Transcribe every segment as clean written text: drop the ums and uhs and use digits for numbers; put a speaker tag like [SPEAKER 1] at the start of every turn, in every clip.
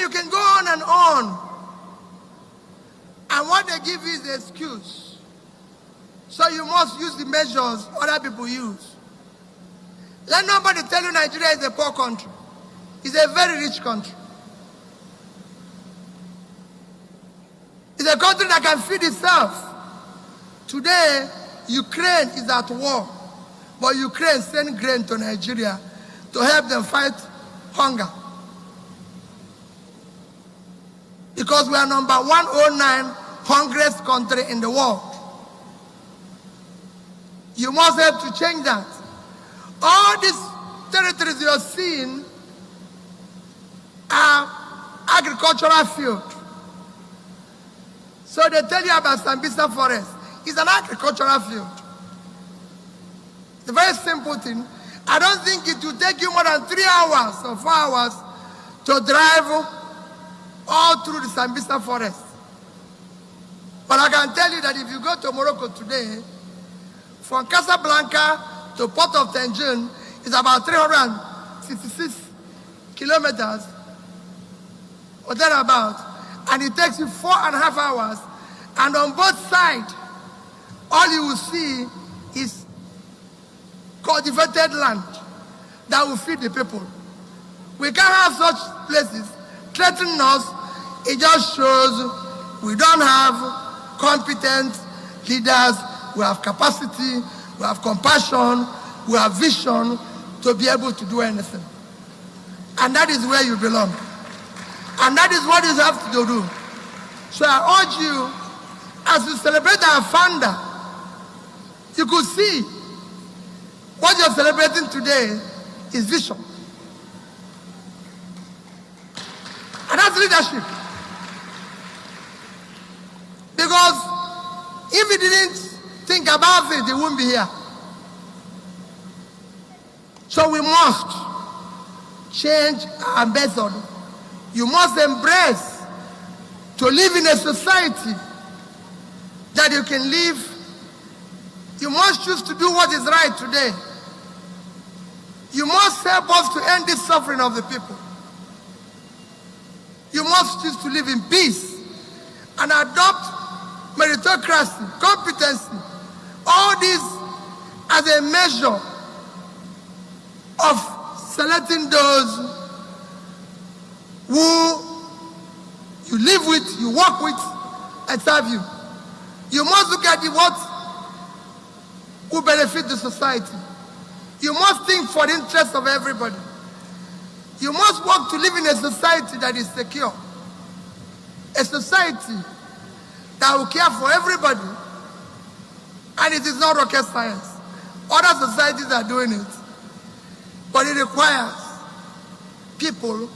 [SPEAKER 1] you can go on and on. And what they give is the excuse. So you must use the measures other people use. Let nobody tell you Nigeria is a poor country. It's a very rich country. It's a country that can feed itself. Today, Ukraine is at war. But Ukraine sent grain to Nigeria to help them fight hunger. Because we are number 109 hungriest country in the world. You must help to change that. All these territories you're seeing are agricultural field. So they tell you about Sambisa Forest. It's an agricultural field. It's a very simple thing. I don't think it will take you more than 3 hours or 4 hours to drive all through the Sambisa Forest. But I can tell you that if you go to Morocco today, from Casablanca to Port of Tangier, it's about 366 kilometers or thereabout. And it takes you 4.5 hours. And on both sides, all you will see is cultivated land that will feed the people. We can't have such places threatening us. It just shows we don't have competent leaders. We have capacity, we have compassion, we have vision to be able to do anything. And that is where you belong. And that is what you have to do. So I urge you, as we celebrate our founder, you could see what you're celebrating today is vision. And that's leadership. Because if he didn't think about it, he wouldn't be here. So we must change our method. You must embrace to live in a society that you can live. You must choose to do what is right today. You must help us to end this suffering of the people. You must choose to live in peace and adopt meritocracy, competency, all this as a measure of selecting those who you live with, you work with, and serve you. You must look at what will benefit the society. You must think for the interest of everybody. You must work to live in a society that is secure. A society that will care for everybody. And it is not rocket science. Other societies are doing it. But it requires people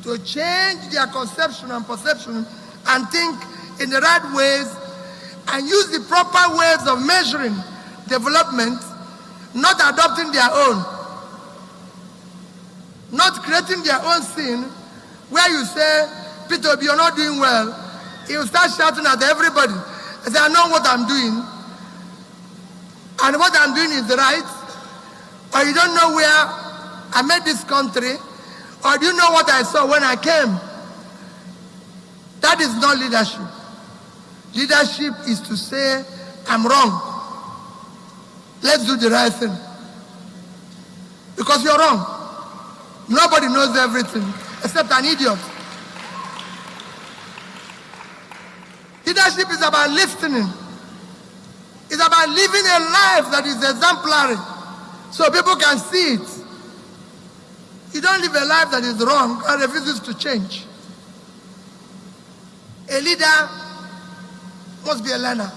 [SPEAKER 1] to change their conception and perception and think in the right ways and use the proper ways of measuring development, not adopting their own, not creating their own sin, where you say, Peter, you're not doing well. He will start shouting at everybody and say, I know what I'm doing, and what I'm doing is right, or you don't know where I made this country, or do you know what I saw when I came? That is not leadership. Leadership is to say, I'm wrong. Let's do the right thing. Because you're wrong. Nobody knows everything except an idiot. Leadership is about listening. It's about living a life that is exemplary so people can see it. You don't live a life that is wrong and refuses to change. A leader must be a learner.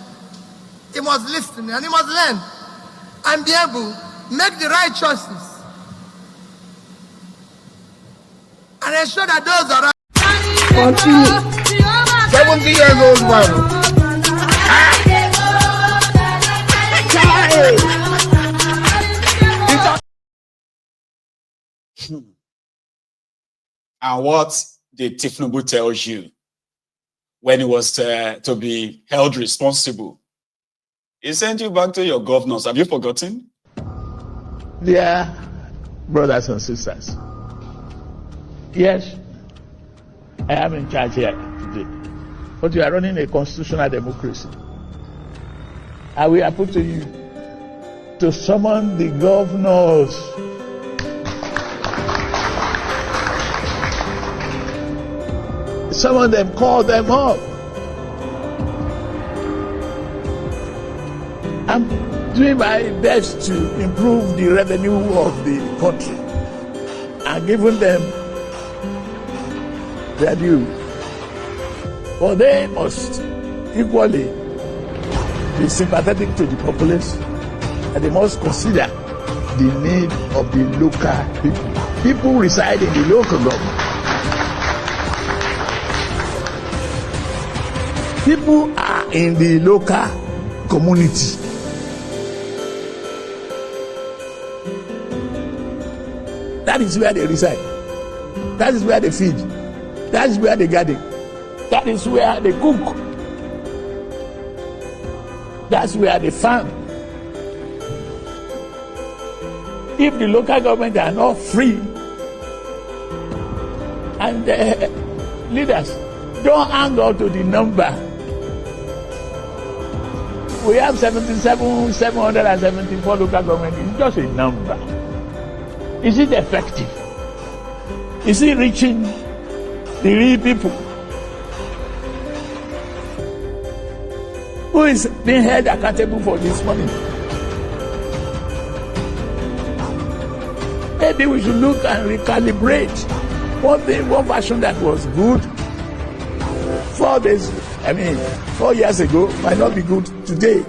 [SPEAKER 1] He must listen and he must learn and be able to make the right choices and ensure that those are right.
[SPEAKER 2] 70 years old man.
[SPEAKER 3] And what did Tinubu tell you when he was to be held responsible? He sent you back to your governors. Have you forgotten?
[SPEAKER 2] Dear brothers and sisters, yes,
[SPEAKER 4] I am in charge here today. But you are running a constitutional democracy. I will appeal to you to summon the governors. Some of them, call them up. I'm doing my best to improve the revenue of the country and giving them their due. But they must equally be sympathetic to the populace, and they must consider the need of the local people. People reside in the local government. People are in the local community. That is where they reside. That is where they feed. That is where they garden. That is where they cook. That's where they farm. If the local government are not free, and the leaders don't hang on to the number, we have 774 local government. It's just a number. Is it effective? Is it reaching the real people? Who is being held accountable for this money? Maybe we should look and recalibrate. One version that was good 4 years ago might not be good today.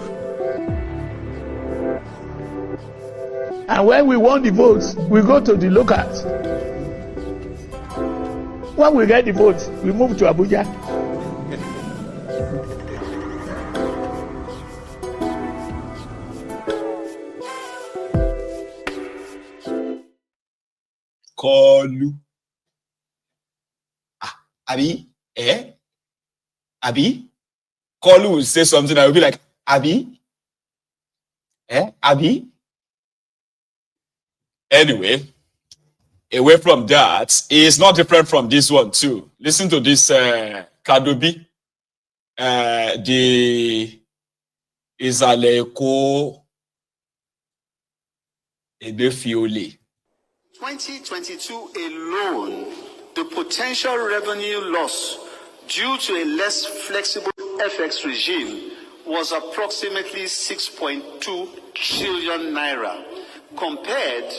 [SPEAKER 4] And when we won the votes, we go to the locals. When we get the votes, we move to Abuja.
[SPEAKER 3] Kolu. Abi? Abi? Kolu will say something, I will be like, Abi? Abi? Anyway, away from that, it's not different from this one too. Listen to this Kadobi. The Izaleko Ebefiole.
[SPEAKER 5] 2022 alone, the potential revenue loss due to a less flexible FX regime was approximately 6.2 trillion naira, compared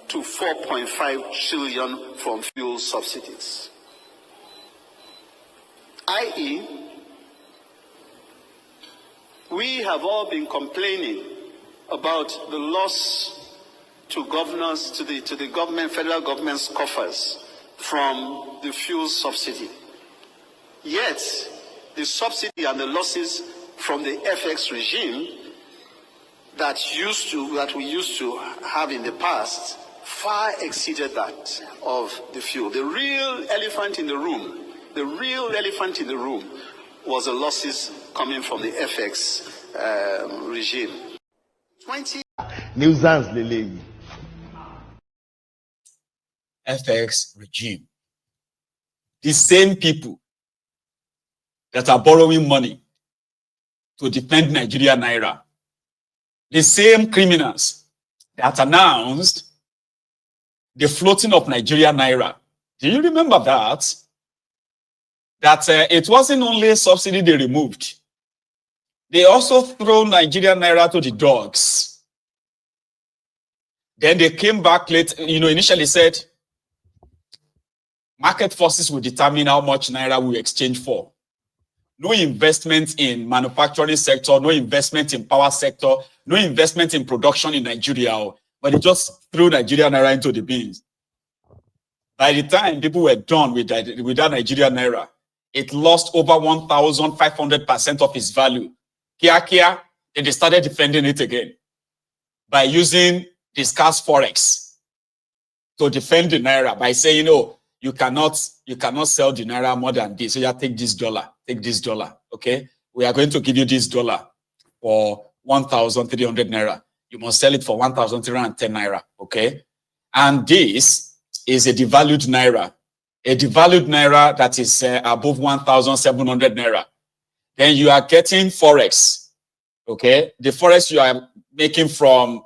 [SPEAKER 5] to 4.5 trillion from fuel subsidies. I.e., we have all been complaining about the loss to governors, to the government, federal government's coffers from the fuel subsidy. Yet, the subsidy and the losses from the FX regime that we used to have in the past far exceeded that of the fuel. The real elephant in the room was the losses coming from the FX regime.
[SPEAKER 2] Nuisance Lele.
[SPEAKER 3] FX regime. The same people that are borrowing money to defend Nigeria Naira. The same criminals that announced the floating of Nigeria Naira. Do you remember that? That it wasn't only subsidy they removed. They also threw Nigeria Naira to the dogs. Then they came back late, initially said, market forces will determine how much Naira we exchange for. No investment in manufacturing sector, no investment in power sector, no investment in production in Nigeria, but they just threw Nigeria Naira into the bins. By the time people were done with that Nigeria Naira, it lost over 1,500% of its value. Then they started defending it again by using the scarce forex to defend the Naira by saying, you cannot sell the Naira more than this. So you take this dollar, okay? We are going to give you this dollar for 1,300 Naira. You must sell it for 1,310 Naira, okay? And this is a devalued Naira. a devalued naira that is above 1,700 naira. Then you are getting forex. Okay, the forex you are making from,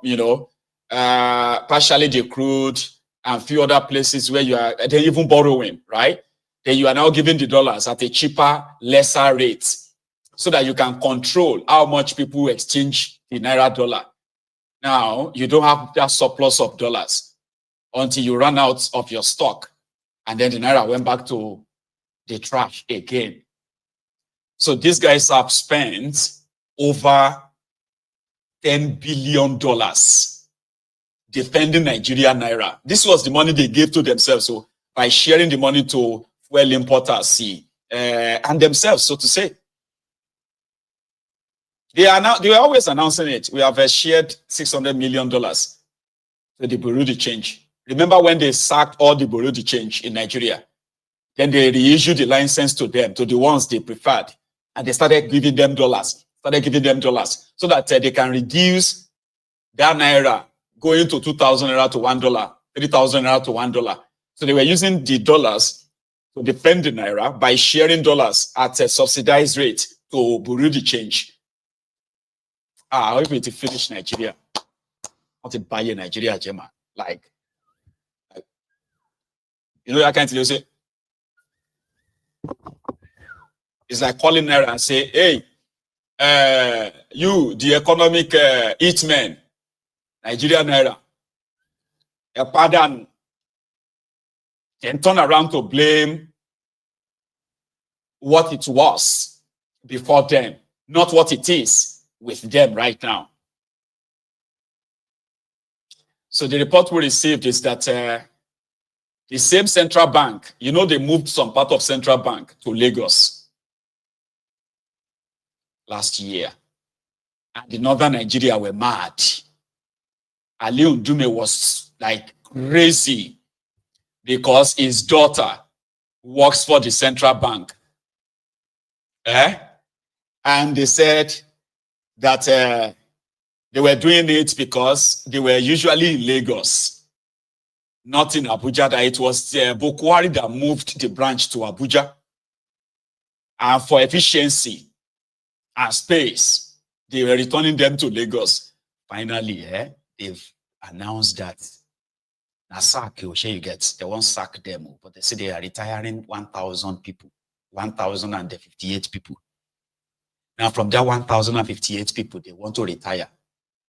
[SPEAKER 3] partially the crude and few other places where you are then even borrowing, right? Then you are now giving the dollars at a cheaper, lesser rate so that you can control how much people exchange the naira dollar. Now, you don't have that surplus of dollars until you run out of your stock. And then the naira went back to the trash again. So these guys have spent over $10 billion defending Nigerian naira. This was the money they gave to themselves. So by sharing the money to fuel importers, and themselves, so to say. They were always announcing it. We have shared $600 million to the Bureau de Change. Remember when they sacked all the Bureau de Change in Nigeria? Then they reissued the license to them, to the ones they preferred. And they started giving them dollars, so that they can reduce that naira going to 2,000 naira to $1, 3,000 naira to $1. So they were using the dollars to defend the naira by sharing dollars at a subsidized rate to Bureau de Change. How if it finish Nigeria? How to buy Nigeria, Gemma? I can't tell you, say, it's like calling naira and say, hey, you, the economic hitman, Nigeria naira, pardon, then turn around to blame what it was before then, not what it is with them right now. So the report we received is that the same central bank, they moved some part of central bank to Lagos last year. And the northern Nigeria were mad. Ali Ndume was like crazy because his daughter works for the central bank. And they said that they were doing it because they were usually in Lagos, not in Abuja, that it was Boko Haram that moved the branch to Abuja. And for efficiency and space, they were returning them to Lagos. Finally, they've announced that you get, they won't sack them, but they say they are retiring 1,000 people, 1,058 people. Now, from that 1,058 people, they want to retire.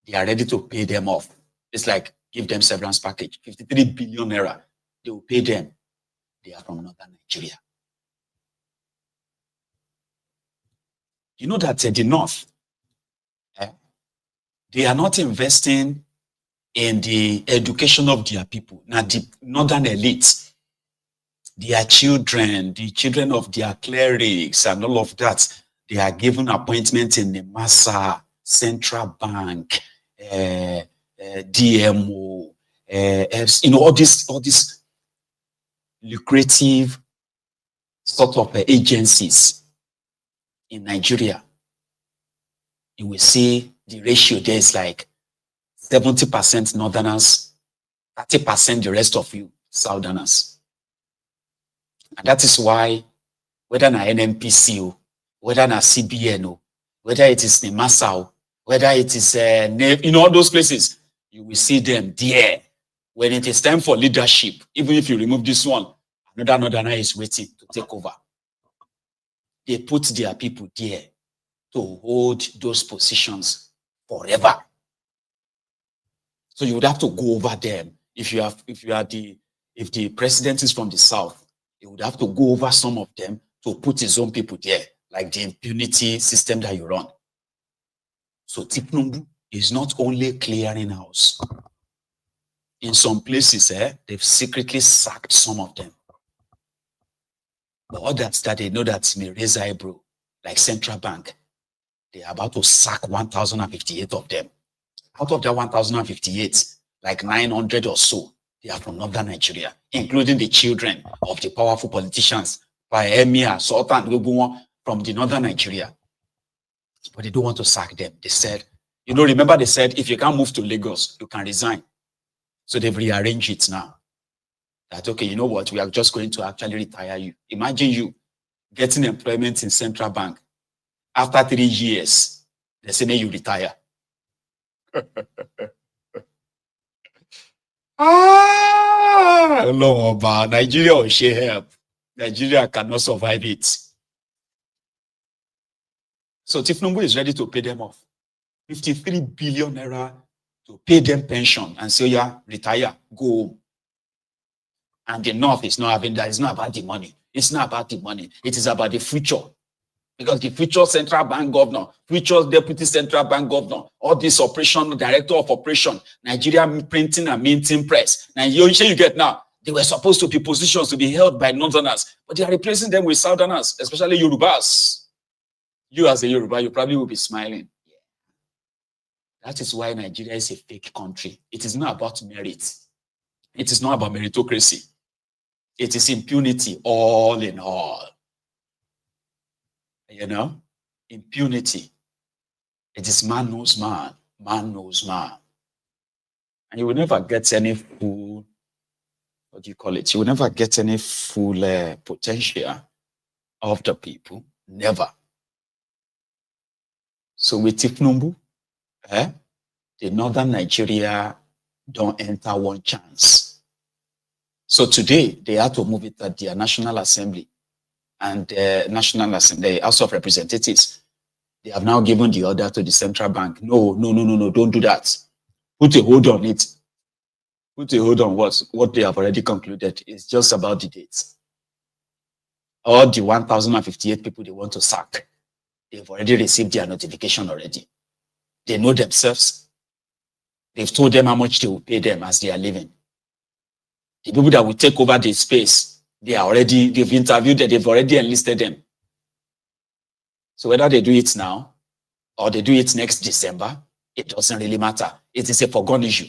[SPEAKER 3] They are ready to pay them off. It's like give them severance package, 53 billion naira. They will pay them. They are from northern Nigeria. You know that the north, they are not investing in the education of their people. Now, the northern elites, their children, the children of their clerics and all of that, they are given appointments in the Massa, Central Bank, DMO, all these lucrative sort of agencies in Nigeria. You will see the ratio there is like 70% northerners, 30% the rest of you southerners. And that is why, whether na NNPC, whether na CBN, whether it is NIMASA, whether it is in all those places, you will see them there. When it is time for leadership, even if you remove this one, another northerner is waiting to take over. They put their people there to hold those positions forever. So you would have to go over them. If the president is from the south, you would have to go over some of them to put his own people there, like the impunity system that you run. So Tinubu is not only clearing house. In some places, they've secretly sacked some of them. But others that they know that may raise eyebrow, like Central Bank, they are about to sack 1,058 of them. Out of that 1,058, like 900 or so, they are from northern Nigeria, including the children of the powerful politicians, Emir, Sultan, from the northern Nigeria. But they don't want to sack them. They said, remember they said, if you can't move to Lagos, you can resign. So they've rearranged it now. that, okay, you know what, we are just going to actually retire you. Imagine you getting employment in central bank. After 3 years, they say, may you retire. Lord, Nigeria will share help. Nigeria cannot survive it. So Tinubu is ready to pay them off. 53 billion naira to pay them pension and say, yeah, retire, go home. And the North is not having that. It's not about the money. It's not about the money. It is about the future. Because the future central bank governor, future deputy central bank governor, all this operation, director of operation, Nigeria printing and minting press. Now, you get now, they were supposed to be positions to be held by Northerners, but they are replacing them with Southerners, especially Yorubas. You as a Yoruba, you probably will be smiling. That is why Nigeria is a fake country. It is not about merit. It is not about meritocracy. It is impunity, all in all. You know, impunity. It is man knows man, man knows man. And you will never get any full, what do you call it? You will never get any full potential of the people. Never. So with Tinubu, the northern Nigeria don't enter one chance. So today, they had to move it at their National Assembly and the House of Representatives. They have now given the order to the central bank. No, don't do that. Put a hold on it. Put a hold on what they have already concluded. It's just about the dates. All the 1,058 people they want to sack, they've already received their notification already. They know themselves. They've told them how much they will pay them as they are leaving. The people that will take over the space, they've interviewed them, they've already enlisted them. So whether they do it now or they do it next December, it doesn't really matter. It is a foregone issue.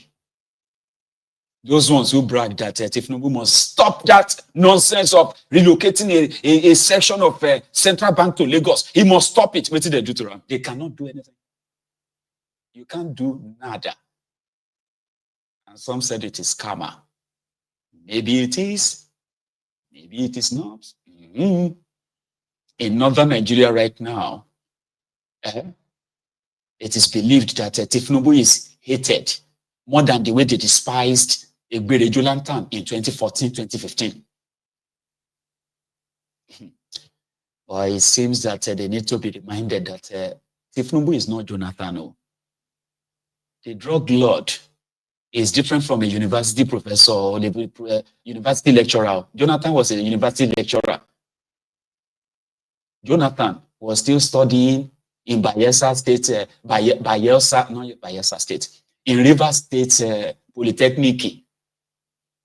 [SPEAKER 3] Those ones who brag that Tinubu must stop that nonsense of relocating a section of central bank to Lagos. He must stop it. What did they do to him? They cannot do anything. You can't do nada. And some said it is karma. Maybe it is. Maybe it is not. In northern Nigeria right now, it is believed that Tinubu is hated more than the way they despised Egbere Jolantan in 2014, 2015. But it seems that they need to be reminded that Tinubu is not Jonathan. No. The drug lord is different from a university professor or a university lecturer. Jonathan was a university lecturer. Jonathan was still studying in Bayelsa State, in Rivers State Polytechnic,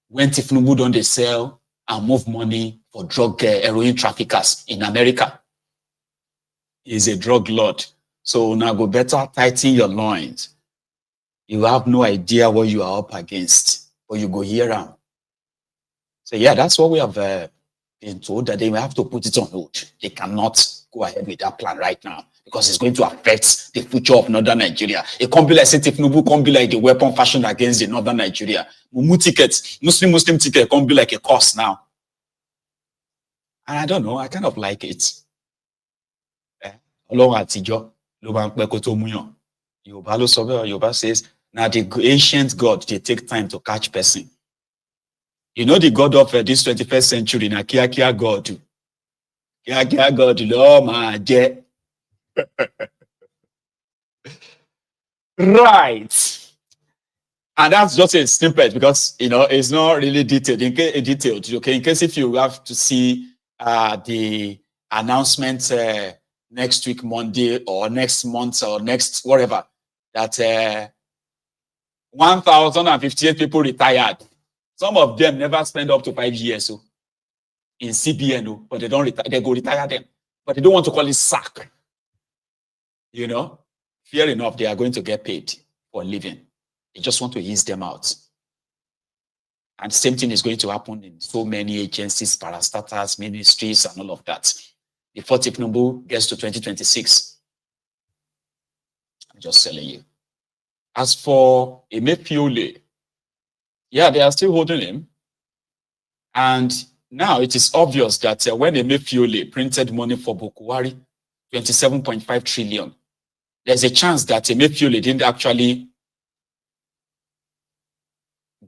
[SPEAKER 3] when Tinubu don't they sell and move money for drug heroin traffickers in America. He's a drug lord. So now go better tighten your loins. You have no idea what you are up against, but you go hear him. So yeah, that's what we have been told, that they will have to put it on hold. They cannot go ahead with that plan right now because it's going to affect the future of northern Nigeria. It can't be like Tinubu can't be like the weapon fashioned against the northern Nigeria. Mumu tickets, Muslim ticket can't be like a cost now. And I don't know, I kind of like it. Yoruba says, now the ancient God, they take time to catch person. You know the God of this 21st century, na Kia God. Kia God, Lord, my jet. Right. And that's just a snippet because, you know, it's not really detailed. Okay, in case if you have to see the announcement next week, Monday, or next month, or next whatever, that 1,058 people retired. Some of them never spend up to 5 years in CBN, but they don't retire. They go retire them, but they don't want to call it sack. You know, fair enough, they are going to get paid for a living. They just want to ease them out. And same thing is going to happen in so many agencies, parastatals, ministries, and all of that. Before Tinubu gets to 2026, I'm just telling you. As for Emefiole, yeah, they are still holding him. And now it is obvious that when Emefiole printed money for Bokuwari, 27.5 trillion, there's a chance that Emefiole didn't actually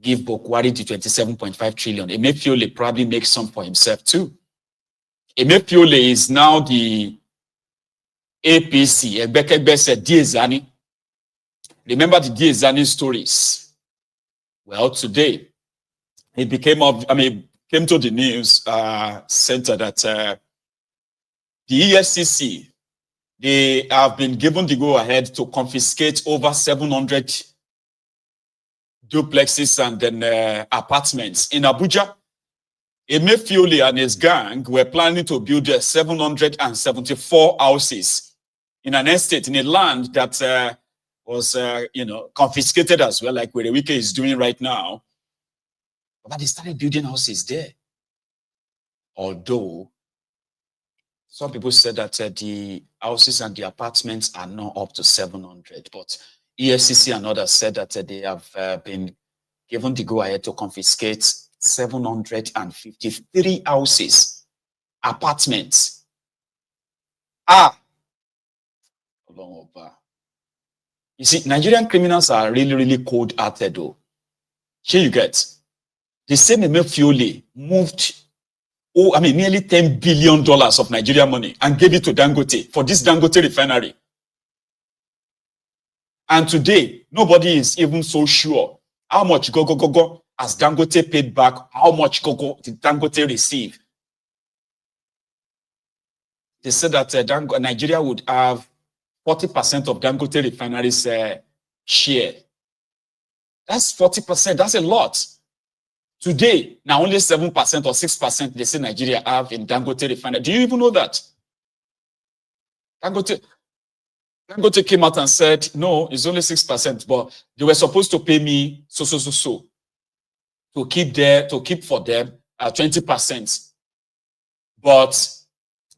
[SPEAKER 3] give Bokuwari the 27.5 trillion. Emefiole probably makes some for himself too. Emefiole is now the APC, Ebekebese Diezani. Remember the Diezani stories? Well, today, it came to the news center that the EFCC, they have been given the go-ahead to confiscate over 700 duplexes and then apartments in Abuja. Emefiole and his gang were planning to build 774 houses in an estate, in a land that was, confiscated as well, like Werewike is doing right now. But they started building houses there. Although some people said that the houses and the apartments are not up to 700, but EFCC and others said that they have been given the go-ahead to confiscate 753 houses, apartments. You see, Nigerian criminals are really, really cold-hearted though. Here you get. The same Emefiole moved nearly $10 billion of Nigerian money and gave it to Dangote for this Dangote refinery. And today, nobody is even so sure how much go has Dangote paid back, how much go did Dangote receive. They said that Nigeria would have 40% of Dangote refinery's share. That's 40%. That's a lot. Today, now only 7% or 6% they say Nigeria have in Dangote refinery. Do you even know that? Dangote came out and said, no, it's only 6%, but they were supposed to pay me so to keep for them 20%. But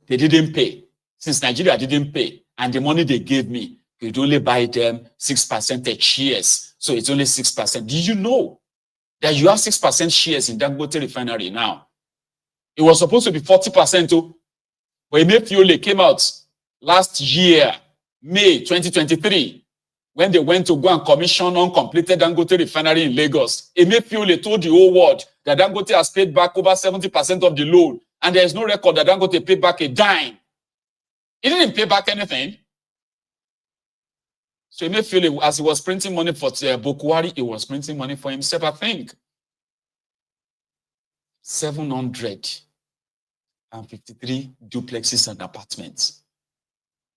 [SPEAKER 3] they didn't pay. Since Nigeria didn't pay, and the money they gave me, you'd only buy them 6% shares. So it's only 6%. Did you know that you have 6% shares in Dangote refinery now? It was supposed to be 40% too. But Emefiole came out last year, May 2023, when they went to go and commission uncompleted Dangote refinery in Lagos. Emefiole told the whole world that Dangote has paid back over 70% of the loan, and there is no record that Dangote paid back a dime. He didn't pay back anything. So Emefiole, as he was printing money for Bokuwari, he was printing money for himself, I think. 753 duplexes and apartments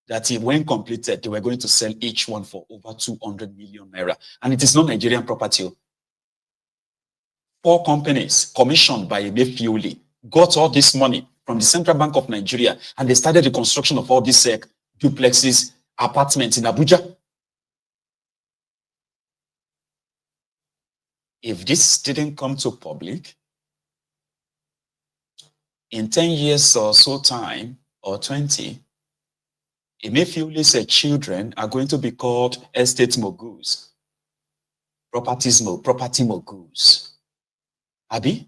[SPEAKER 3] that when completed, they were going to sell each one for over 200 million naira. And it is not Nigerian property. 4 companies commissioned by Emefiole got all this money from the Central Bank of Nigeria, and they started the construction of all these duplexes, apartments in Abuja. If this didn't come to public, in 10 years or so time, or 20, Emefiole's children are going to be called estate moguls, property moguls. Abi?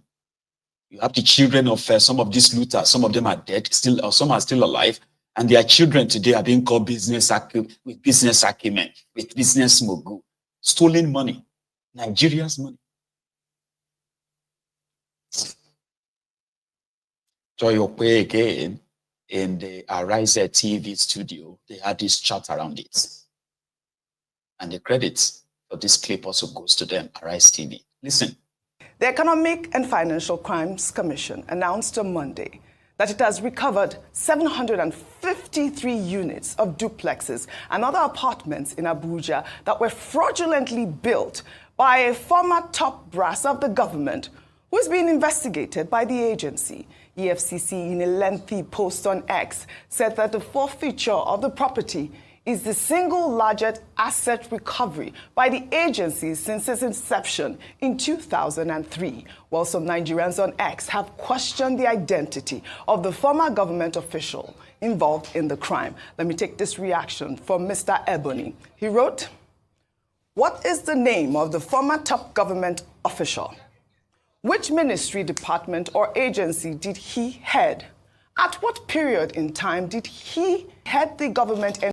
[SPEAKER 3] You have the children of some of these looters. Some of them are dead, still, or some are still alive, and their children today are being called business acumen, with business mogul, stolen money, Nigeria's money. Joy Okwe again in the Arise TV studio, they had this chat around it, and the credit for this clip also goes to them, Arise TV. Listen.
[SPEAKER 6] The Economic and Financial Crimes Commission announced on Monday that it has recovered 753 units of duplexes and other apartments in Abuja that were fraudulently built by a former top brass of the government who is being investigated by the agency. EFCC, in a lengthy post on X, said that the forfeiture of the property is the single largest asset recovery by the agency since its inception in 2003, while some Nigerians on X have questioned the identity of the former government official involved in the crime. Let me take this reaction from Mr. Ebony. He wrote, "What is the name of the former top government official? Which ministry, department, or agency did he head? At what period in time did he head the government